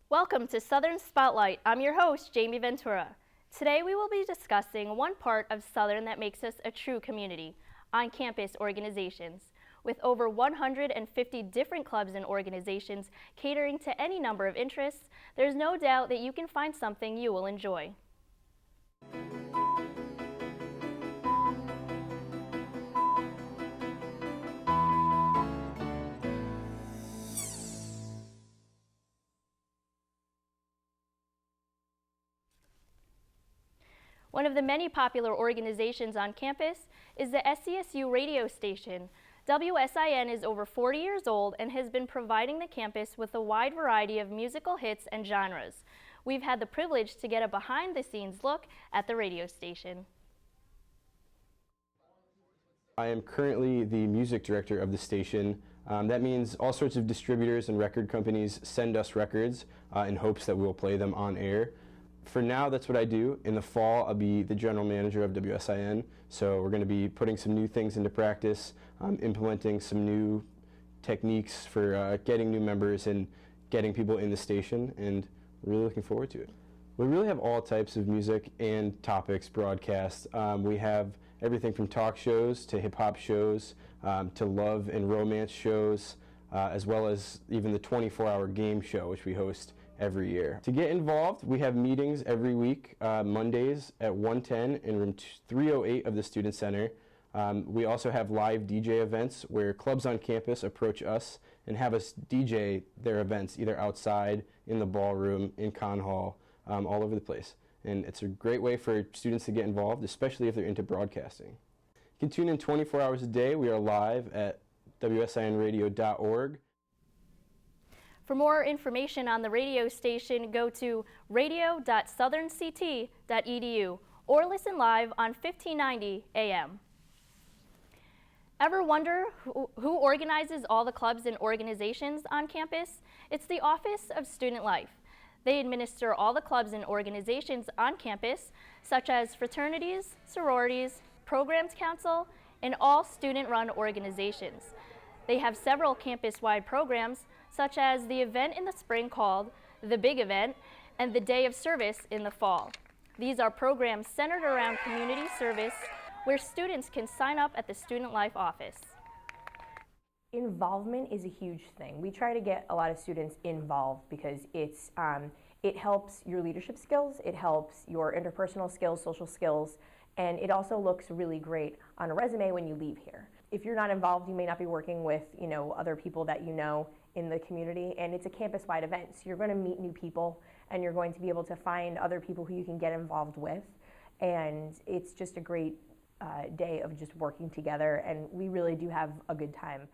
Welcome to Southern Spotlight. I'm your host, Jamie Ventura. Today we will be discussing one part of Southern that makes us a true community, on-campus organizations. With over 150 different clubs and organizations catering to any number of interests, there's no doubt that you can find something you will enjoy. One of the many popular organizations on campus is the SCSU radio station. WSIN is over 40 years old and has been providing the campus with a wide variety of musical hits and genres. We've had the privilege to get a behind-the-scenes look at the radio station. I am currently the music director of the station. That means all sorts of distributors and record companies send us records in hopes that we'll play them on air. For now, that's what I do. In the fall, I'll be the general manager of WSIN, so we're going to be putting some new things into practice, implementing some new techniques for getting new members and getting people in the station, and really looking forward to it. We really have all types of music and topics broadcast. We have everything from talk shows to hip-hop shows to love and romance shows, as well as even the 24-hour game show, which we host every year. To get involved, we have meetings every week, Mondays at 110 in room 308 of the Student Center. We also have live DJ events where clubs on campus approach us and have us DJ their events either outside, in the ballroom, in Con Hall, all over the place. And it's a great way for students to get involved, especially if they're into broadcasting. You can tune in 24 hours a day. We are live at wsinradio.org. For more information on the radio station, go to radio.southernct.edu or listen live on 1590 AM. Ever wonder who organizes all the clubs and organizations on campus? It's the Office of Student Life. They administer all the clubs and organizations on campus, such as fraternities, sororities, programs council, and all student-run organizations. They have several campus-wide programs, such as the event in the spring called The Big Event and the Day of Service in the fall. These are programs centered around community service where students can sign up at the Student Life office. Involvement is a huge thing. We try to get a lot of students involved because it helps your leadership skills, it helps your interpersonal skills, social skills, and it also looks really great on a resume when you leave here. If you're not involved, you may not be working with other people that you know in the community, and it's a campus-wide event, so you're going to meet new people and you're going to be able to find other people who you can get involved with, and it's just a great day of just working together, and we really do have a good time.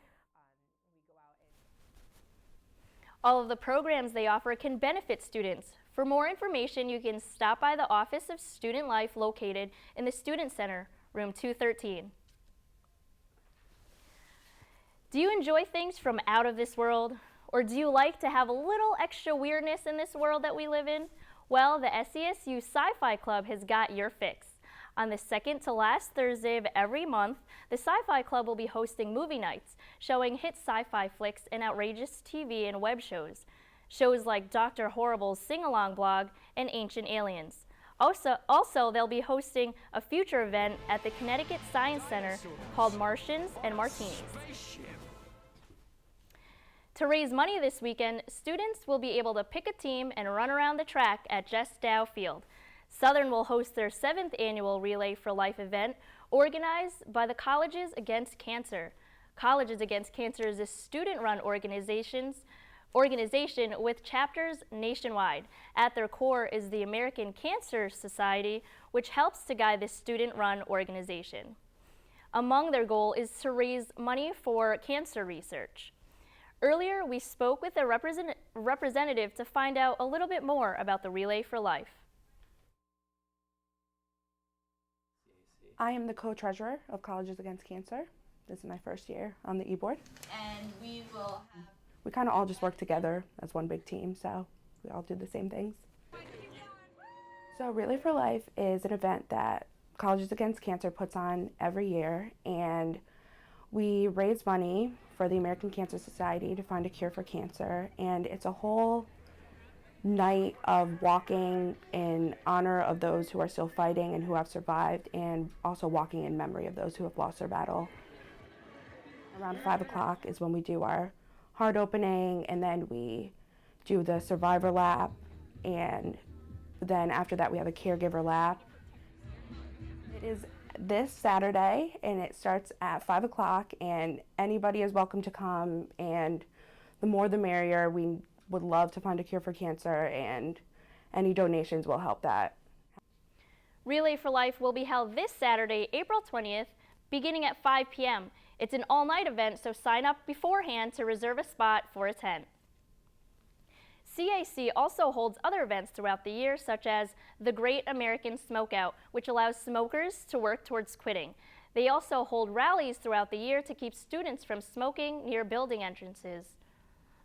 All of the programs they offer can benefit students. For more information, you can stop by the Office of Student Life located in the Student Center, room 213. Do you enjoy things from out of this world? Or do you like to have a little extra weirdness in this world that we live in? Well, the SCSU SciFi Club has got your fix. On the second to last Thursday of every month, the SciFi Club will be hosting movie nights, showing hit sci-fi flicks and outrageous TV and web shows. Shows like Dr. Horrible's Sing-Along Blog and Ancient Aliens. Also, they'll be hosting a future event at the Connecticut Science Center called Martians and Martinis. To raise money this weekend, students will be able to pick a team and run around the track at Jess Dow Field. Southern will host their 7th annual Relay for Life event, organized by the Colleges Against Cancer. Colleges Against Cancer is a student-run organization with chapters nationwide. At their core is the American Cancer Society, which helps to guide this student-run organization. Among their goal is to raise money for cancer research. Earlier, we spoke with a representative to find out a little bit more about the Relay for Life. I am the co-treasurer of Colleges Against Cancer. This is my first year on the e-board. And we will have... We kind of all just work together as one big team, so we all do the same things. So Relay for Life is an event that Colleges Against Cancer puts on every year, and we raise money for the American Cancer Society to find a cure for cancer, and it's a whole night of walking in honor of those who are still fighting and who have survived, and also walking in memory of those who have lost their battle. Around 5 o'clock is when we do our heart opening, and then we do the survivor lap, and then after that we have a caregiver lap. It is this Saturday, and it starts at 5 o'clock, and anybody is welcome to come, and the more the merrier. We would love to find a cure for cancer, and any donations will help that. Relay for Life will be held this Saturday, April 20th, beginning at 5 p.m. It's an all-night event, so sign up beforehand to reserve a spot for a tent. CAC also holds other events throughout the year, such as the Great American Smokeout, which allows smokers to work towards quitting. They also hold rallies throughout the year to keep students from smoking near building entrances.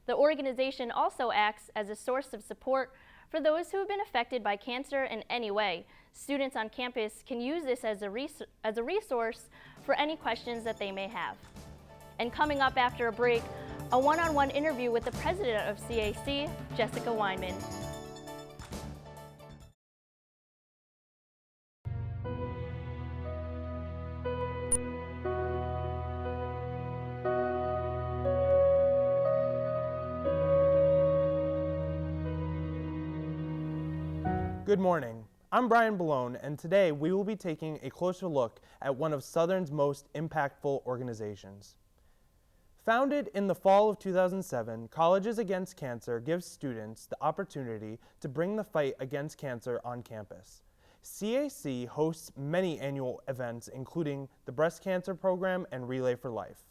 The organization also acts as a source of support for those who have been affected by cancer in any way. Students on campus can use this as a resource for any questions that they may have. And coming up after a break, a one-on-one interview with the president of CAC, Jessica Weinman. Good morning. I'm Brian Ballone, and today we will be taking a closer look at one of Southern's most impactful organizations. Founded in the fall of 2007, Colleges Against Cancer gives students the opportunity to bring the fight against cancer on campus. CAC hosts many annual events, including the Breast Cancer Program and Relay for Life.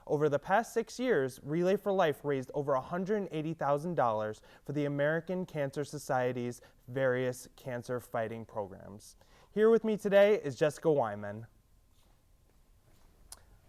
Over the past 6 years, Relay for Life raised over $180,000 for the American Cancer Society's various cancer fighting programs. Here with me today is Jessica Weinman.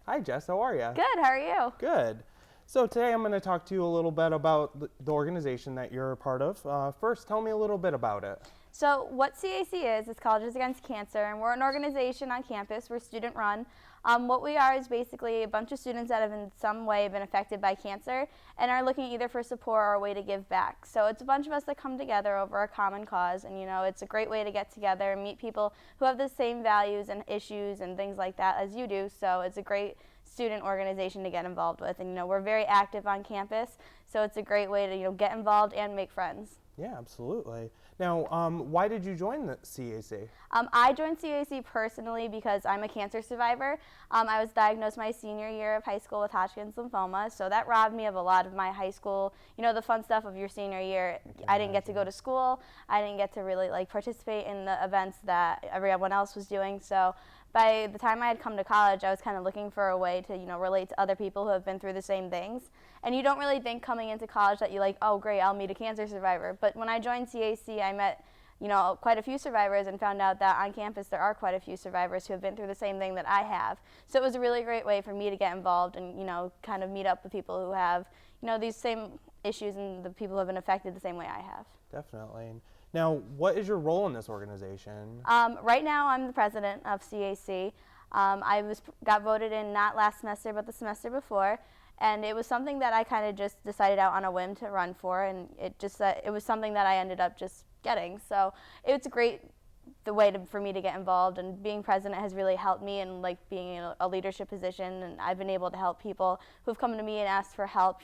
Hi Jess, how are you? Good, how are you? Good. So today I'm going to talk to you a little bit about the organization that you're a part of. First, tell me a little bit about it. So what CAC is Colleges Against Cancer, and we're an organization on campus. We're student run. What we are is basically a bunch of students that have in some way been affected by cancer and are looking either for support or a way to give back. So it's a bunch of us that come together over a common cause, and it's a great way to get together and meet people who have the same values and issues and things like that as you do. So it's a great student organization to get involved with, and we're very active on campus, so it's a great way to get involved and make friends. Yeah, absolutely. Now, why did you join the CAC? I joined CAC personally because I'm a cancer survivor. I was diagnosed my senior year of high school with Hodgkin's lymphoma, so that robbed me of a lot of my high school, the fun stuff of your senior year. I didn't get to go to school. I didn't get to really participate in the events that everyone else was doing. So by the time I had come to college, I was kind of looking for a way to, relate to other people who have been through the same things. And you don't really think coming into college that you're like, oh, great, I'll meet a cancer survivor. But when I joined CAC, I met, quite a few survivors and found out that on campus there are quite a few survivors who have been through the same thing that I have. So it was a really great way for me to get involved and, kind of meet up with people who have, these same issues and the people who have been affected the same way I have. Definitely. Now, what is your role in this organization? Right now, I'm the president of CAC. I got voted in not last semester, but the semester before, and it was something that I kind of just decided out on a whim to run for, and it was something that I ended up just getting. So it's great for me to get involved, and being president has really helped me in being in a leadership position, and I've been able to help people who've come to me and asked for help.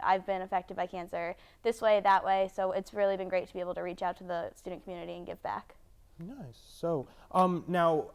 I've been affected by cancer this way, that way, so it's really been great to be able to reach out to the student community and give back. Nice. So now,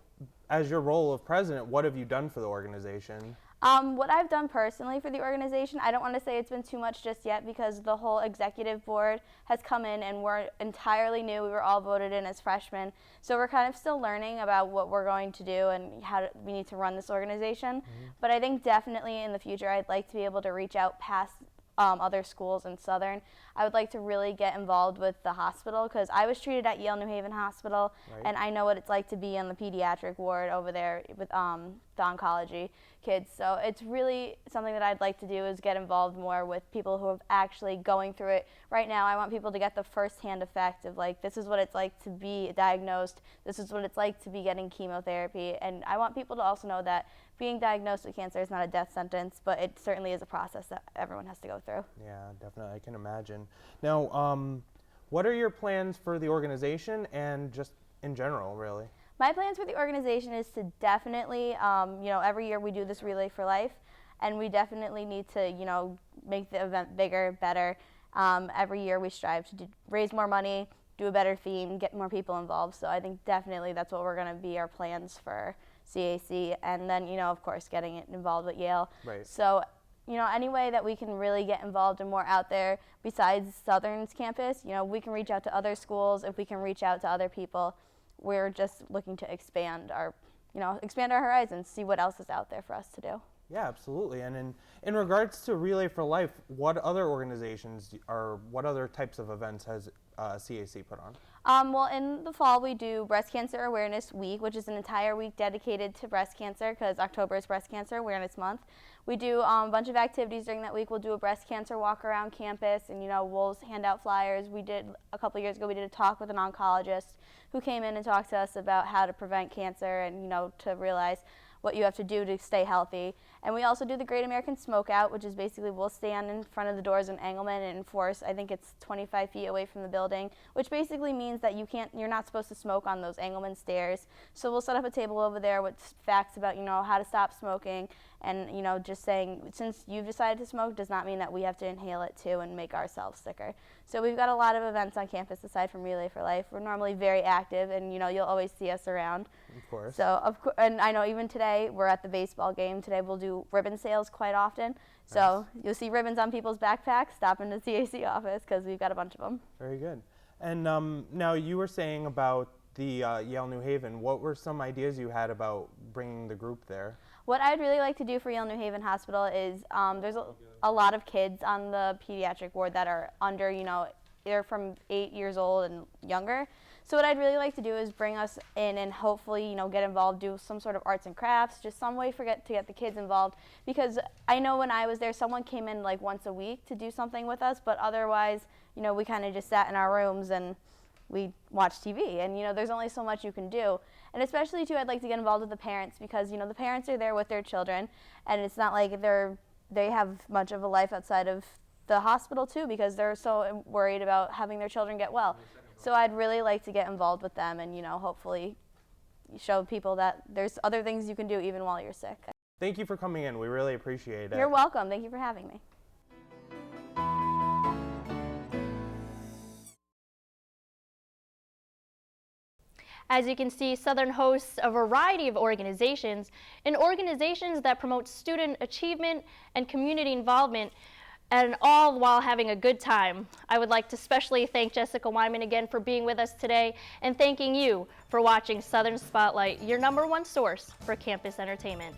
as your role of president, what have you done for the organization? What I've done personally for the organization, I don't want to say it's been too much just yet because the whole executive board has come in and we're entirely new. We were all voted in as freshmen. So we're kind of still learning about what we're going to do and how we need to run this organization. Mm-hmm. But I think definitely in the future I'd like to be able to reach out past other schools in Southern. I would like to really get involved with the hospital because I was treated at Yale New Haven Hospital, right, and I know what it's like to be on the pediatric ward over there with the oncology kids. So it's really something that I'd like to do is get involved more with people who are actually going through it. Right now I want people to get the first-hand effect of this is what it's like to be diagnosed, this is what it's like to be getting chemotherapy, and I want people to also know that being diagnosed with cancer is not a death sentence, but it certainly is a process that everyone has to go through. Yeah, definitely, I can imagine. Now, What are your plans for the organization and just in general, really? My plans for the organization is to definitely, every year we do this Relay for Life, and we definitely need to, make the event bigger, better. Every year we strive to raise more money, do a better theme, get more people involved. So I think definitely that's what we're going to be our plans for CAC. And then, of course, getting it involved with Yale. Right. So, any way that we can really get involved and more out there besides Southern's campus, we can reach out to other schools, if we can reach out to other people. We're just looking to expand our horizons, see what else is out there for us to do. Yeah, absolutely. And in regards to Relay for Life, what other organizations or what other types of events has CAC put on? Well, in the fall we do Breast Cancer Awareness Week, which is an entire week dedicated to breast cancer because October is Breast Cancer Awareness Month. We do a bunch of activities during that week. We'll do a breast cancer walk around campus, and we'll hand out flyers. We did a couple years ago. We did a talk with an oncologist who came in and talked to us about how to prevent cancer and to realize what you have to do to stay healthy. And we also do the Great American Smokeout, which is basically we'll stand in front of the doors in Engelman and enforce, I think it's 25 feet away from the building, which basically means that you're not supposed to smoke on those Engelman stairs. So we'll set up a table over there with facts about, how to stop smoking, and, just saying, since you've decided to smoke does not mean that we have to inhale it too and make ourselves sicker. So we've got a lot of events on campus aside from Relay for Life. We're normally very active, and, you'll always see us around. Of course. So, and I know even today, we're at the baseball game. Today we'll do ribbon sales quite often. So you'll see ribbons on people's backpacks. Stop in the CAC office because we've got a bunch of them. Very good. And now you were saying about the Yale New Haven. What were some ideas you had about bringing the group there? What I'd really like to do for Yale New Haven Hospital is there's a lot of kids on the pediatric ward that are under, they're from 8 years old and younger. So what I'd really like to do is bring us in and hopefully, get involved, do some sort of arts and crafts, just some way to get the kids involved. Because I know when I was there, someone came in like once a week to do something with us, but otherwise, we kind of just sat in our rooms and we watched TV. And, there's only so much you can do. And especially, too, I'd like to get involved with the parents because, the parents are there with their children. And it's not like they have much of a life outside of the hospital, too, because they're so worried about having their children get well. So I'd really like to get involved with them and, hopefully show people that there's other things you can do even while you're sick. Thank you for coming in. We really appreciate it. You're welcome. Thank you for having me. As you can see, Southern hosts a variety of organizations and organizations that promote student achievement and community involvement, and all while having a good time. I would like to especially thank Jessica Wyman again for being with us today, and thanking you for watching Southern Spotlight, your #1 source for campus entertainment.